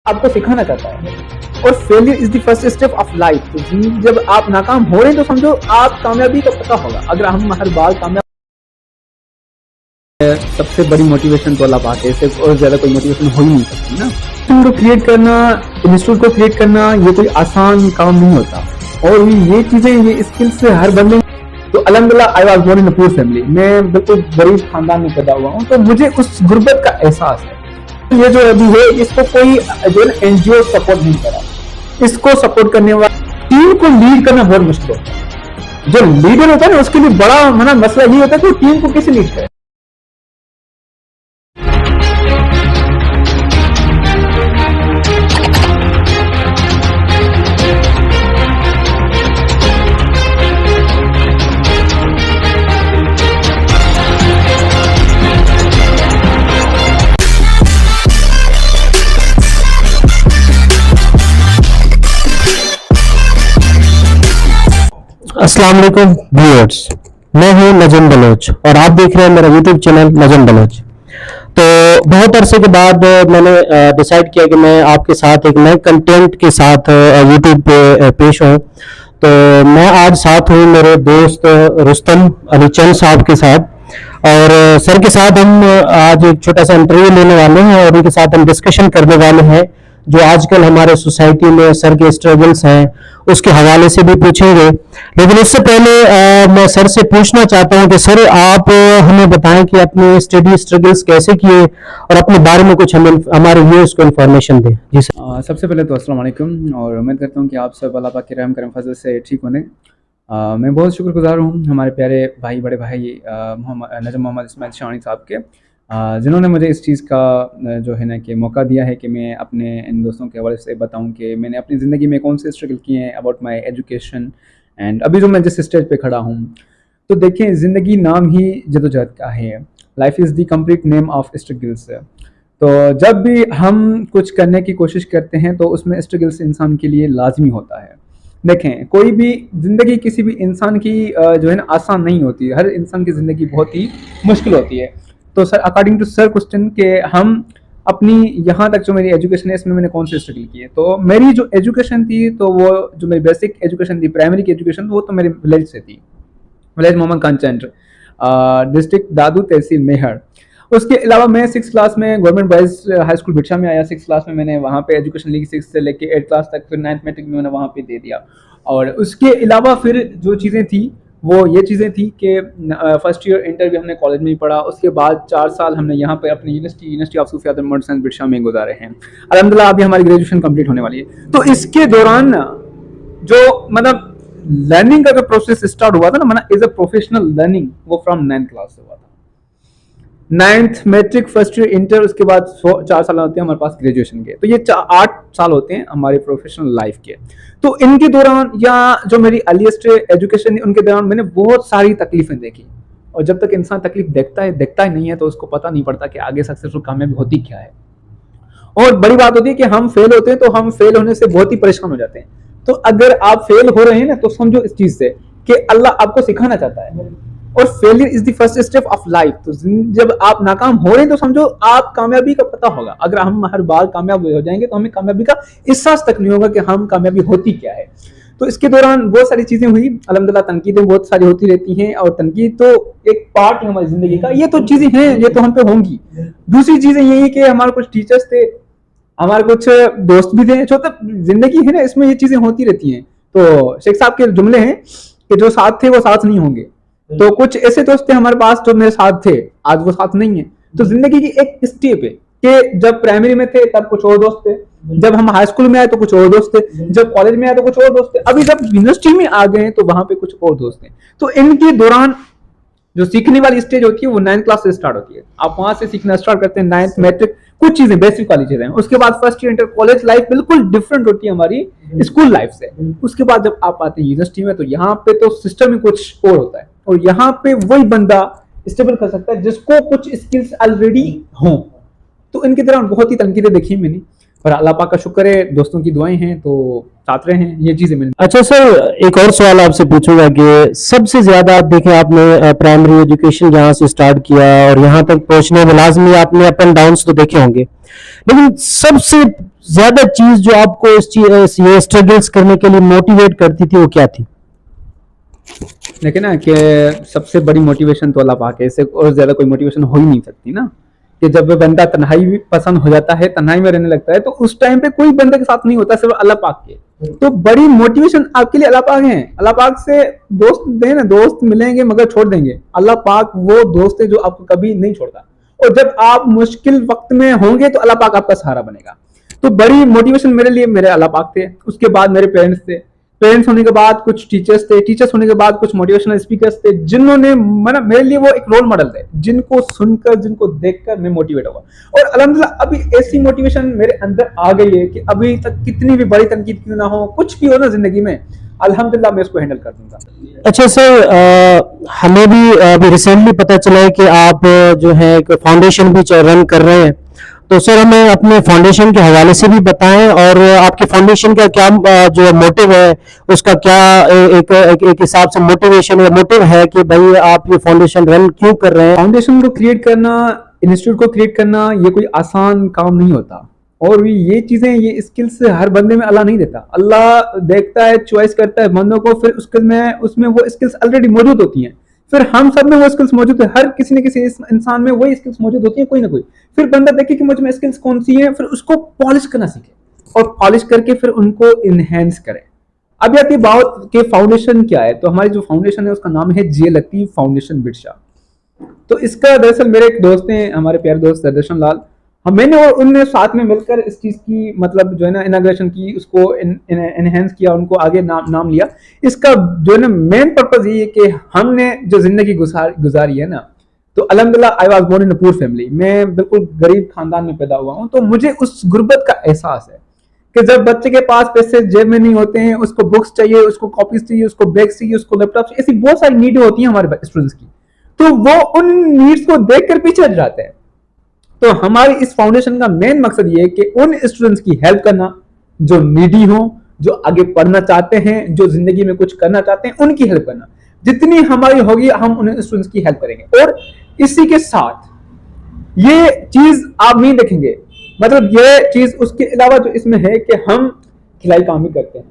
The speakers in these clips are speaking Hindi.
आपको सिखाना चाहता है। और failure is the first step of life. तो जब आप नाकाम हो रहे हैं तो समझो आप कामयाबी का पता होगा। अगर हम हर बार कामयाब, सबसे बड़ी मोटिवेशन तो अल्लाह पाक है, इससे और ज्यादा कोई मोटिवेशन हो ही नहीं सकती ना। को क्रिएट करना, इंस्टीट्यूट को क्रिएट करना, ये कोई आसान काम नहीं होता। और ये चीजें, ये स्किल्स हर बंदे, तो अल्हम्दुलिल्लाह I was born in a poor family, मैं बिल्कुल गरीब खानदान में पैदा हुआ हूँ, तो मुझे उस गुर्बत का एहसास है। ये जो अभी है, इसको कोई जो एनजीओ सपोर्ट नहीं करा, इसको सपोर्ट करने वाला टीम को लीड करना बहुत मुश्किल होता है। जो लीडर होता है ना, उसके लिए बड़ा मसला ये होता है कि टीम को कैसे लीड करे। अस्सलाम वालेकुम व्यूअर्स, मैं हूं नजम बलोच और आप देख रहे हैं मेरा यूट्यूब चैनल नजम बलोच। तो बहुत अरसे के बाद मैंने डिसाइड किया कि मैं आपके साथ एक नए कंटेंट के साथ यूट्यूब पे पेश हूं। तो मैं आज साथ हूं मेरे दोस्त रुस्तम अली चंद साहब के साथ, और सर के साथ हम आज एक छोटा सा इंटरव्यू लेने वाले हैं और उनके साथ हम डिस्कशन करने वाले हैं जो आजकल हमारे सोसाइटी में सर के स्ट्रगल्स हैं उसके हवाले से भी पूछेंगे। लेकिन उससे पहले मैं सर से पूछना चाहता हूं कि सर आप हमें बताएं कि अपने स्टडी स्ट्रगल्स कैसे किए और अपने बारे में कुछ हमें हमारे व्यूअर्स को इन्फॉर्मेशन दें। जी सर। सबसे पहले तो अस्सलाम वालेकुम, और उम्मीद करता हूं कि आप सब अल्लाह पाक के रहम करम फजल से ठीक होंगे। मैं बहुत शुक्रगुजार हूं हमारे प्यारे भाई, बड़े भाई नजम मोहम्मद इस्माइल शानी साहब के, जिन्होंने मुझे इस चीज़ का जो है ना कि मौका दिया है कि मैं अपने इन दोस्तों के हवाले से बताऊं कि मैंने अपनी ज़िंदगी में कौन से स्ट्रगल किए हैं अबाउट माय एजुकेशन एंड अभी जो मैं जिस स्टेज पे खड़ा हूं। तो देखें, ज़िंदगी नाम ही जदोजहद का है। Life is the complete name of struggles. तो जब भी हम कुछ करने की कोशिश करते हैं तो उसमें स्ट्रगल्स इंसान के लिए लाजमी होता है। देखें, कोई भी ज़िंदगी किसी भी इंसान की जो है ना आसान नहीं होती। हर इंसान की ज़िंदगी बहुत ही मुश्किल होती है। तो sir, according to sir question के हम अपनी यहाँ तक जो मेरी एजुकेशन है इसमें मैंने कौन से स्ट्रगल किए, तो मेरी जो एजुकेशन थी, तो वो जो मेरी बेसिक एजुकेशन थी, प्राइमरी की एजुकेशन, वो तो मेरे विलेज से थी, विलेज मोहम्मद खान चंद्र, डिस्ट्रिक्ट दादू, तहसील मेहर। उसके अलावा मैं 6th क्लास में government boys high school Birsa में आया। 6th क्लास में मैंने वहाँ पे एजुकेशन ली, 6 से लेके 8 क्लास तक। फिर 9th मैट्रिक में मैंने वहाँ पे दे दिया। और उसके अलावा फिर जो चीज़ें थी वो ये चीज़ें थी कि फर्स्ट ईयर इंटर भी हमने कॉलेज में ही पढ़ा। उसके बाद 4 साल हमने यहाँ पे अपनी यूनिवर्सिटी ऑफ सूफियात मॉडर्न साइंस बिरसा में गुजारे हैं। अल्हम्दुलिल्लाह अभी हमारी ग्रेजुएशन कंप्लीट होने वाली है। तो इसके दौरान जो लर्निंग का जो प्रोसेस स्टार्ट हुआ था ना, एज अ प्रोफेशनल लर्निंग, वो फ्रॉम 9th क्लास से हुआ था। 9th matric, first year inter, उसके बाद 4 साल होते हैं हमारे पास ग्रेजुएशन के। तो ये 8 साल होते हैं हमारे प्रोफेशनल लाइफ के। तो इनके दौरान, या जो मेरी अर्लीस्ट एजुकेशन, उनके दौरान मैंने बहुत सारी तकलीफें देखी। और जब तक इंसान तकलीफ देखता ही नहीं है तो उसको पता नहीं पड़ता कि आगे सक्सेसफुल कामयाबी होती क्या है। और बड़ी बात होती है कि हम फेल होते हैं तो हम फेल होने से बहुत ही परेशान हो जाते हैं। तो अगर आप फेल हो रहे हैं ना, तो समझो इस चीज से कि अल्लाह आपको सिखाना चाहता है। और failure is the first step of life. तो जब आप नाकाम हो रहे हैं तो समझो आप कामयाबी का पता होगा। अगर हम हर बार कामयाब हो जाएंगे तो हमें कामयाबी का एहसास तक नहीं होगा कि हम कामयाबी होती क्या है। तो इसके दौरान बहुत सारी चीजें हुई। अल्हम्दुलिल्लाह तनकीदें बहुत सारी होती रहती हैं, और तनकीद तो एक पार्ट है हमारी जिंदगी का। ये तो चीजें हैं, ये तो हम पे होंगी। दूसरी चीजें यही है कि हमारे कुछ टीचर्स थे, हमारे कुछ दोस्त भी थे। छोटा जिंदगी है ना, इसमें ये चीजें होती रहती हैं। तो शेख साहब के जुमले हैं कि जो साथ थे वो साथ नहीं होंगे। तो कुछ ऐसे दोस्त थे हमारे पास जो मेरे साथ थे, आज वो साथ नहीं है। तो जिंदगी की एक स्टेप है कि जब प्राइमरी में थे तब कुछ और दोस्त थे, जब हम हाई स्कूल में आए तो कुछ और दोस्त थे, जब कॉलेज में आए तो कुछ और दोस्त थे, अभी जब यूनिवर्सिटी में आ गए तो वहां पे कुछ और दोस्त हैं। तो इनके दौरान जो सीखने वाली स्टेज होती है वो 9th क्लास से स्टार्ट होती है। आप वहां से सीखना स्टार्ट करते हैं। 9th मैट्रिक, कुछ चीजें बेसिक वाली चीजें। उसके बाद first year inter, college life बिल्कुल डिफरेंट होती है हमारी स्कूल लाइफ से। उसके बाद जब आप आते हैं यूनिवर्सिटी में, तो यहाँ पे तो सिस्टम ही कुछ और होता है। और यहाँ पे वही बंदा स्टेबल कर सकता है जिसको कुछ स्किल्स ऑलरेडी हों। तो इनके दौरान बहुत ही तनकीदें देखी मैंने, पर अल्लाह पाक का शुक्र है, दोस्तों की दुआएं हैं, तो छात्र हैं, ये चीज़ें मिल। अच्छा सर, एक और सवाल आपसे पूछूंगा कि सबसे ज्यादा आप देखें, आपने प्राइमरी एजुकेशन यहाँ से स्टार्ट किया और यहाँ तक पहुंचने में लाजमी आपने अप एंड डाउन्स तो देखे होंगे, लेकिन सबसे ज्यादा चीज जो आपको इस चीज ये स्ट्रगल्स करने के लिए मोटिवेट करती थी वो क्या थी? लेकिन ना कि सबसे बड़ी मोटिवेशन तो अल्लाह पाक है, इससे और ज़्यादा कोई मोटिवेशन हो ही नहीं सकती ना। कि जब बंदा तन्हाई भी पसंद हो जाता है, तन्हाई में रहने लगता है, तो उस टाइम पे कोई बंदे के साथ नहीं होता, सिर्फ अल्लाह पाक के। तो बड़ी मोटिवेशन आपके लिए अल्लाह पाक है। अल्लाह पाक से दोस्त दे ना, दोस्त मिलेंगे मगर छोड़ देंगे। अल्लाह पाक वो दोस्त है जो आपको कभी नहीं छोड़ता, और जब आप मुश्किल वक्त में होंगे तो अल्लाह पाक आपका सहारा बनेगा। तो बड़ी मोटिवेशन मेरे लिए मेरे अल्लाह पाक थे, उसके बाद मेरे पेरेंट्स थे, पेरेंट्स होने के बाद कुछ टीचर्स थे, टीचर्स होने के बाद कुछ मोटिवेशनल स्पीकर्स थे, जिन्होंने मतलब मेरे लिए वो एक रोल मॉडल थे, जिनको सुनकर, जिनको देखकर मैं मोटिवेट हुआ। और अल्हम्दुलिल्लाह अभी ऐसी मोटिवेशन मेरे अंदर आ गई है कि अभी तक कितनी भी बड़ी तनकीद क्यों ना हो, कुछ भी हो ना जिंदगी में, अल्हम्दुलिल्लाह मैं इसको हैंडल कर दूंगा। अच्छा सर, हमें भी अभी रिसेंटली पता चला है कि आप जो है एक फाउंडेशन भी रन कर रहे हैं, तो सर हमें अपने फाउंडेशन के हवाले से भी बताएं, और आपकी फाउंडेशन का क्या जो मोटिव है, उसका क्या एक हिसाब से मोटिवेशन या मोटिव है कि भाई आप ये फाउंडेशन रन क्यों कर रहे हैं? फाउंडेशन को क्रिएट करना, इंस्टीट्यूट को क्रिएट करना, ये कोई आसान काम नहीं होता। और ये चीजें, ये स्किल्स हर बंदे में अल्लाह नहीं देता। अल्लाह देखता है, चॉइस करता है बंदों को, फिर उसमें वो स्किल्स ऑलरेडी मौजूद होती हैं। फिर हम सब में वो स्किल्स मौजूद है, हर किसी न किसी इंसान में वही स्किल्स मौजूद होती है, कोई ना कोई। फिर बंदा देखे कि मुझ में स्किल्स कौन सी हैं, फिर उसको पॉलिश करना सीखे, और पॉलिश करके फिर उनको इनहेंस करे। अब आती बात के फाउंडेशन क्या है, तो हमारी जो फाउंडेशन है उसका नाम है जे लतीफ फाउंडेशन बिरसा। तो इसका दरअसल मेरे एक दोस्त हैं, हमारे प्यारे दोस्त दर्शन लाल, मैंने और उनने साथ में मिलकर इस चीज की मतलब जो है ना इनाग्रेशन की, उसको एनहेंस किया, उनको आगे नाम लिया। इसका जो है ना मेन पर्पज ये है कि हमने जो जिंदगी गुजारी है ना, तो अल्हम्दुलिल्लाह I was born in a poor family, मैं बिल्कुल गरीब खानदान में पैदा हुआ हूँ। तो मुझे उस गुर्बत का एहसास है कि जब बच्चे के पास पैसे जेब में नहीं होते हैं, उसको बुक्स चाहिए, उसको कॉपीज चाहिए, उसको बैग चाहिए, उसको लैपटॉप चाहिए, ऐसी बहुत सारी नीडें होती हैं हमारे स्टूडेंट्स की, तो वो उन नीड्स को देखकर पीछे हट जाते हैं। तो हमारी इस फाउंडेशन का मेन मकसद ये है कि उन स्टूडेंट्स की हेल्प करना जो नीडी हो, जो आगे पढ़ना चाहते हैं, जो जिंदगी में कुछ करना चाहते हैं, उनकी हेल्प करना। जितनी हमारी होगी हम उन स्टूडेंट्स की हेल्प करेंगे। और इसी के साथ ये चीज आप नहीं देखेंगे, मतलब ये चीज उसके अलावा जो इसमें है कि हम खिलाई काम भी करते हैं।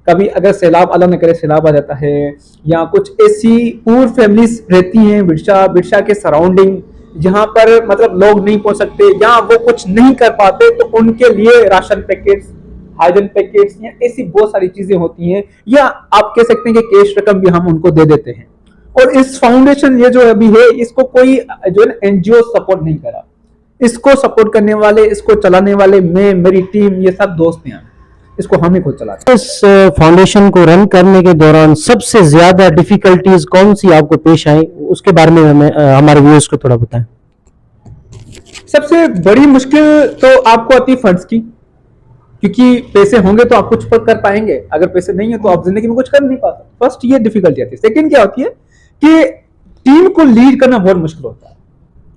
कभी अगर सैलाब, अल्लाह न करे सैलाब आ जाता है, या कुछ ऐसी पूर फैमिलीज रहती हैं बिरसा के सराउंडिंग, जहां पर मतलब लोग नहीं पहुंच सकते या वो कुछ नहीं कर पाते, तो उनके लिए राशन पैकेट्स, हाइजन पैकेट्स या ऐसी बहुत सारी चीजें होती हैं, या आप कह सकते हैं कि कैश रकम भी हम उनको दे देते हैं। और इस फाउंडेशन ये जो अभी है, इसको कोई जो है एनजीओ सपोर्ट नहीं करा, इसको सपोर्ट करने वाले, इसको चलाने वाले मैं, मेरी टीम, ये सब दोस्त हैं, इसको हम ही खुद चलाते हैं। इस फाउंडेशन को रन करने के दौरान सबसे ज्यादा डिफिकल्टीज कौन सी आपको पेश आई, उसके बारे में हमें हमारे व्यूअर्स को थोड़ा बताएं। सबसे बड़ी मुश्किल तो आपको आती है फंड्स की, क्योंकि पैसे होंगे तो आप कुछ कर पाएंगे, अगर पैसे नहीं है तो आप जिंदगी में कुछ कर नहीं पाते। फर्स्ट ये डिफिकल्टी आती है। सेकंड क्या होती है कि टीम को लीड करना बहुत मुश्किल होता है।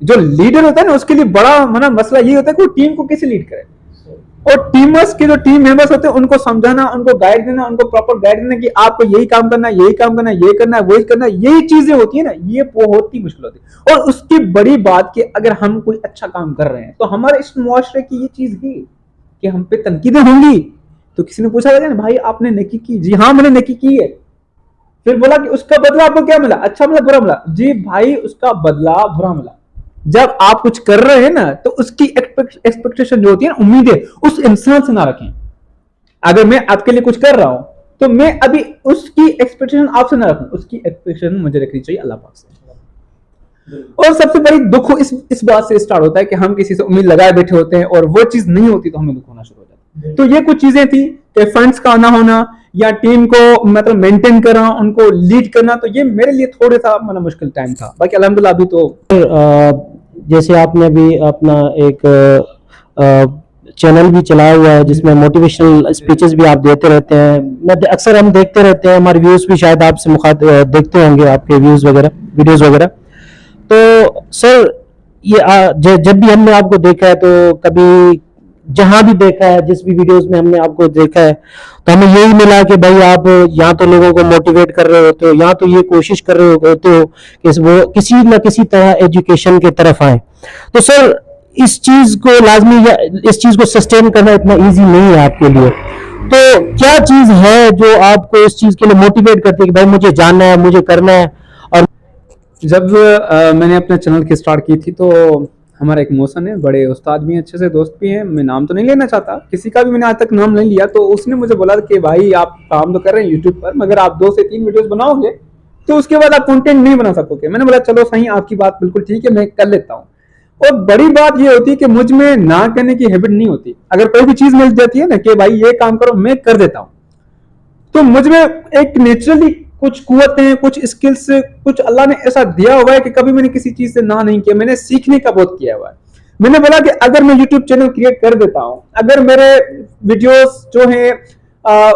जो लीडर होता है ना, उसके लिए बड़ा मसला ये होता है कि वो टीम को कैसे लीड करे, और टीमर्स के जो टीम मेंबर्स होते हैं उनको समझाना, उनको गाइड देना, उनको प्रॉपर गाइड देना कि आपको यही काम करना है, यही काम करना है, ये करना है, वही करना है, यही चीजें होती है ना, ये बहुत ही मुश्किल होती है। और उसकी बड़ी बात कि अगर हम कोई अच्छा काम कर रहे हैं तो हमारे इस मुआशरे की ये चीज है कि हम पे तनकीदें होंगी। तो किसी ने पूछा ना, भाई आपने नेकी की? जी हाँ मैंने नेकी की है। फिर बोला कि उसका बदला आपको क्या मिला? अच्छा मिला, बुरा मिला? जी भाई उसका बदला बुरा मिला। जब आप कुछ कर रहे हैं ना, तो उसकी एक्सपेक्टेशन जो होती है ना, उम्मीदें उस इंसान से ना रखें। अगर मैं आपके लिए कुछ कर रहा हूं तो मैं अभी उसकी एक्सपेक्टेशन आपसे ना रखूं, उसकी एक्सपेक्टेशन मुझे रखनी चाहिए अल्लाह पाक से। और सबसे बड़ी दुख इस बात से स्टार्ट होता है कि हम किसी से उम्मीद लगाए बैठे होते हैं और वो चीज नहीं होती तो हमें दुख होना शुरू हो जाता है। तो ये कुछ चीजें थी कि फंड्स का ना होना या टीम को मतलब मेंटेन करना, उनको लीड करना, तो ये मेरे लिए थोड़ा सा मुश्किल टाइम था। बाकी अल्हम्दुलिल्लाह अभी तो जैसे आपने अभी अपना एक चैनल भी चलाया हुआ है जिसमें मोटिवेशनल स्पीचेस भी आप देते रहते हैं, मैं अक्सर हम देखते रहते हैं, हमारे व्यूज भी शायद आपसे देखते होंगे, आपके व्यूज वगैरह, वीडियोस वगैरह। तो सर ये जब भी हमने आपको देखा है तो कभी जहां भी देखा है, जिस भी वीडियोस में हमने आपको देखा है, तो हमें यही मिला कि भाई आप यहाँ तो लोगों को मोटिवेट कर रहे होते हो, यहाँ तो ये कोशिश कर रहे होते हो कि वो किसी न किसी तरह एजुकेशन की तरफ आए। तो सर इस चीज को लाजमी, इस चीज को सस्टेन करना इतना इजी नहीं है आपके लिए, तो क्या चीज है जो आपको इस चीज के लिए मोटिवेट करती है कि भाई मुझे जानना है, मुझे करना है? और जब मैंने अपना चैनल की स्टार्ट की थी तो हमारा एक मोहसन है, बड़े उस्ताद भी हैं, अच्छे से दोस्त भी हैं, मैं नाम तो नहीं लेना चाहता, किसी का भी मैंने आज तक नाम नहीं लिया, तो उसने मुझे बोला कि भाई आप काम तो कर रहे हैं यूट्यूब पर, मगर आप 2 से 3 वीडियोस बनाओगे तो उसके बाद आप कंटेंट नहीं बना सकोगे। मैंने बोला चलो सही, आपकी बात बिल्कुल ठीक है, मैं कर लेता हूँ। और बड़ी बात ये होती है कि मुझ में ना करने की हैबिट नहीं होती। अगर कोई भी चीज मिल जाती है ना कि भाई ये काम करो, मैं कर देता हूँ, तो मुझ में एक नेचुरली कुछ कुव्वतें, कुछ स्किल्स, कुछ अल्लाह ने ऐसा दिया हुआ है कि कभी मैंने किसी चीज से ना नहीं किया, मैंने सीखने का बहुत किया हुआ है। मैंने बोला कि अगर मैं यूट्यूब चैनल क्रिएट कर देता हूं, अगर मेरे वीडियोस जो है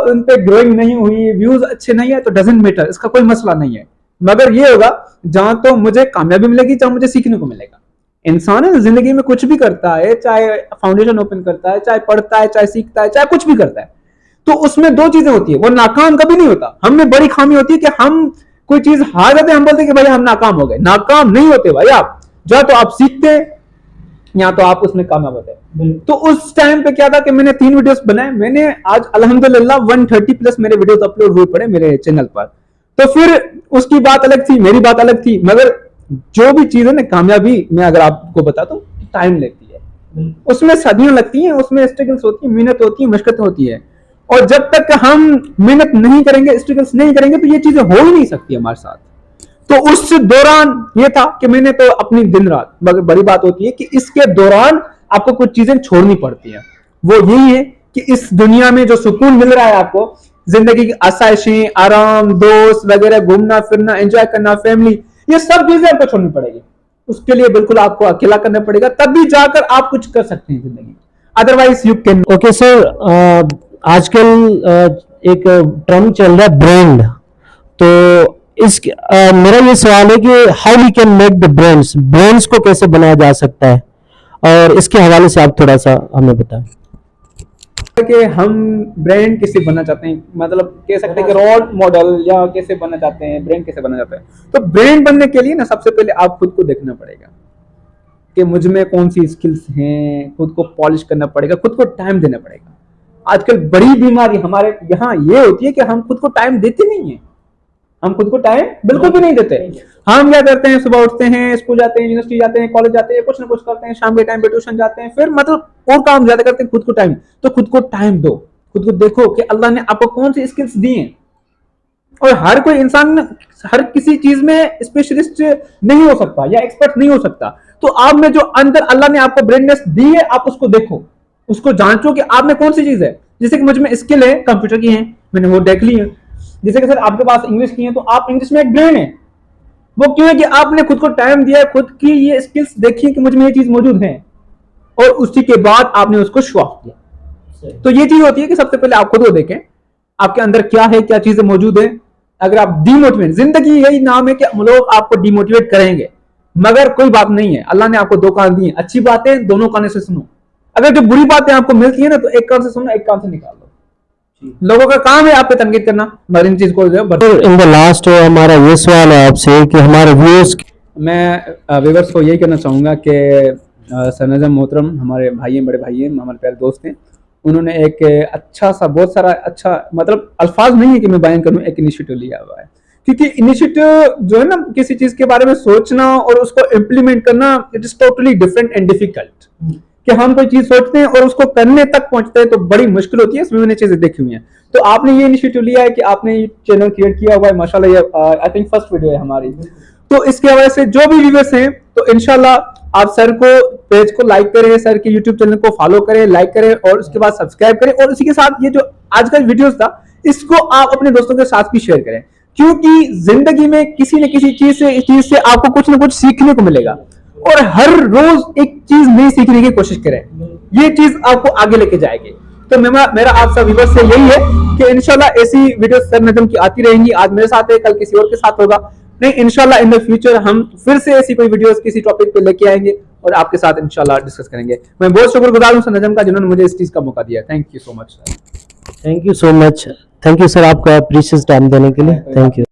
उन पे ग्रोइंग नहीं हुई, व्यूज अच्छे नहीं है, तो डजंट मैटर, इसका कोई मसला नहीं है। मगर ये होगा जहां तो मुझे कामयाबी मिलेगी, जहां मुझे सीखने को मिलेगा। इंसान है जिंदगी में कुछ भी करता है, चाहे फाउंडेशन ओपन करता है, चाहे पढ़ता है, चाहे सीखता है, चाहे कुछ भी करता है, तो उसमें 2 चीजें होती है, वो नाकाम कभी नहीं होता। हम में बड़ी खामी होती है कि हम कोई चीज हार जाते हैं, हम बोलते हैं कि भाई हम नाकाम हो गए। नाकाम नहीं होते भाई आप, या तो आप सीखते हैं या तो आप उसमें कामयाब होते हैं। तो उस टाइम पे क्या था कि मैंने 3 वीडियोस बनाए, मैंने आज अल्हम्दुलिल्लाह 130 प्लस मेरे वीडियोस अपलोड हुए पड़े मेरे चैनल पर। तो फिर उसकी बात अलग थी, मेरी बात अलग थी, मगर जो भी चीज है ना, कामयाबी मैं अगर आपको बताता हूँ, टाइम लेती है, उसमें सदियां लगती हैं, उसमें स्ट्रगल्स होती है, मेहनत होती है, मशक्कत होती है। और जब तक हम मेहनत नहीं करेंगे, स्ट्रगल्स नहीं करेंगे, तो ये चीजें हो ही नहीं सकती हमारे साथ। तो उस दौरान ये था कि मैंने तो अपनी दिन रात, मगर बड़ी बात होती है कि इसके दौरान आपको कुछ चीजें छोड़नी पड़ती हैं। वो यही है कि इस दुनिया में जो सुकून मिल रहा है आपको, जिंदगी की आसाइशें, आराम, दोस्त वगैरह, घूमना फिरना, एंजॉय करना, फैमिली, ये सब चीजें आपको छोड़नी पड़ेगी। उसके लिए बिल्कुल आपको अकेला करना पड़ेगा, तभी जाकर आप कुछ कर सकते हैं जिंदगी में, otherwise you can. Okay sir, आजकल एक टर्म चल रहा है ब्रांड, तो मेरा ये सवाल है कि how we can make the brands को कैसे बनाया जा सकता है, और इसके हवाले से आप थोड़ा सा हमें बताएं। कि हम ब्रांड कैसे बनना चाहते हैं, मतलब कह सकते हैं कि रोल मॉडल, या कैसे बनना चाहते हैं, ब्रांड कैसे बनना चाहते हैं। तो ब्रांड बनने के लिए ना सबसे पहले आप खुद को देखना पड़ेगा कि मुझ में कौन सी स्किल्स हैं, खुद को पॉलिश करना पड़ेगा, खुद को टाइम देना पड़ेगा। आजकल बड़ी बीमारी हमारे यहाँ ये होती है कि हम खुद को टाइम देते नहीं है, हम खुद को टाइम बिल्कुल भी नहीं देते। हम क्या करते हैं, सुबह उठते हैं, स्कूल जाते हैं, यूनिवर्सिटी जाते हैं, कॉलेज जाते हैं, कुछ ना कुछ करते हैं, शाम के टाइम पे ट्यूशन जाते हैं, फिर मतलब और काम ज्यादा करते हैं, खुद को टाइम। तो खुद को टाइम दो, खुद को देखो कि अल्लाह ने आपको कौन सी स्किल्स दी हैं। और हर कोई इंसान हर किसी चीज में स्पेशलिस्ट नहीं हो सकता या एक्सपर्ट नहीं हो सकता। तो आप में जो अंदर अल्लाह ने आपको ब्रेननेस दी है, आप उसको देखो, उसको जांचो कि आप में कौन सी चीज है। जैसे कि मुझ में स्किल है, कंप्यूटर की है, मैंने वो देख ली है। जैसे कि सर आपके पास इंग्लिश की है, तो आप इंग्लिश में एक ब्रेन है। वो क्यों है कि आपने खुद को टाइम दिया, खुद की ये स्किल्स देखी कि मुझ में ये चीज मौजूद है, और उसी के बाद आपने उसको शो ऑफ किया। तो ये चीज होती है कि सबसे पहले आप खुद को देखें, आपके अंदर क्या है, क्या चीजें मौजूद है। अगर आप डिमोटिवेट, जिंदगी यही नाम है कि लोग आपको डिमोटिवेट करेंगे, मगर कोई बात नहीं है, अल्लाह ने आपको 2 कान दिए, अच्छी बातें दोनों कानों से सुनो। अगर जो बुरी बातें आपको मिलती है ना, तो एक कान से सुनो, एक कान से निकाल दो। लोगों का काम है आपको तनकीद करना, मगर इन चीज को इन द लास्ट हमारा ये सवाल है आपसे कि हमारे व्यूअर्स, मैं व्यूअर्स को यही कहना चाहूँगा कि सर नजम मोहतरम हमारे भाई हैं, बड़े भाई हैं, हमारे प्यारे दोस्त हैं। उन्होंने एक अच्छा सा, बहुत सारा अच्छा, मतलब अल्फाज नहीं है कि मैं बयान करूँ, एक इनिशिएटिव लिया हुआ है। क्योंकि इनिशिएटिव जो है ना, किसी चीज के बारे में सोचना और उसको इम्प्लीमेंट करना, it is totally different and difficult. कि हम कोई चीज सोचते हैं और उसको करने तक पहुंचते हैं तो बड़ी मुश्किल होती है। इसमें मैंने चीजें देखी हुई हैं। तो आपने ये इनिशिएटिव लिया है कि आपने चैनल क्रिएट किया हुआ है, माशाल्लाह, ये आई थिंक फर्स्ट वीडियो है हमारी। तो इसके वजह से जो भी व्यूअर्स हैं, तो इंशाल्लाह आप सर को, पेज को लाइक करें, सर के यूट्यूब चैनल को फॉलो करें, लाइक करें, और उसके बाद सब्सक्राइब करें। और इसी के साथ ये जो आज का वीडियोस था, इसको आप अपने दोस्तों के साथ भी शेयर करें, क्योंकि जिंदगी में किसी न किसी चीज से, इस चीज से आपको कुछ ना कुछ सीखने को मिलेगा। और हर रोज एक चीज नई सीखने की कोशिश करें, ये चीज आपको आगे लेके जाएगी। तो मेरा आप सब व्यूअर्स से यही है कि इंशाल्लाह ऐसी वीडियो सर नजम की आती रहेंगी। आज मेरे साथ है, कल किसी और के साथ होगा, नहीं इंशाल्लाह इन द फ्यूचर हम फिर से ऐसी कोई वीडियोस किसी टॉपिक पे लेके आएंगे। और आपके साथ इंशाल्लाह डिस्कस करेंगे। मैं बहुत शुक्रगुजार हूँ सर नजम का, जिन्होंने मुझे इस चीज़ का मौका दिया। Thank you so much sir. Thank you so much. Thank you sir आपका प्रीशियस टाइम देने के लिए। Thank you.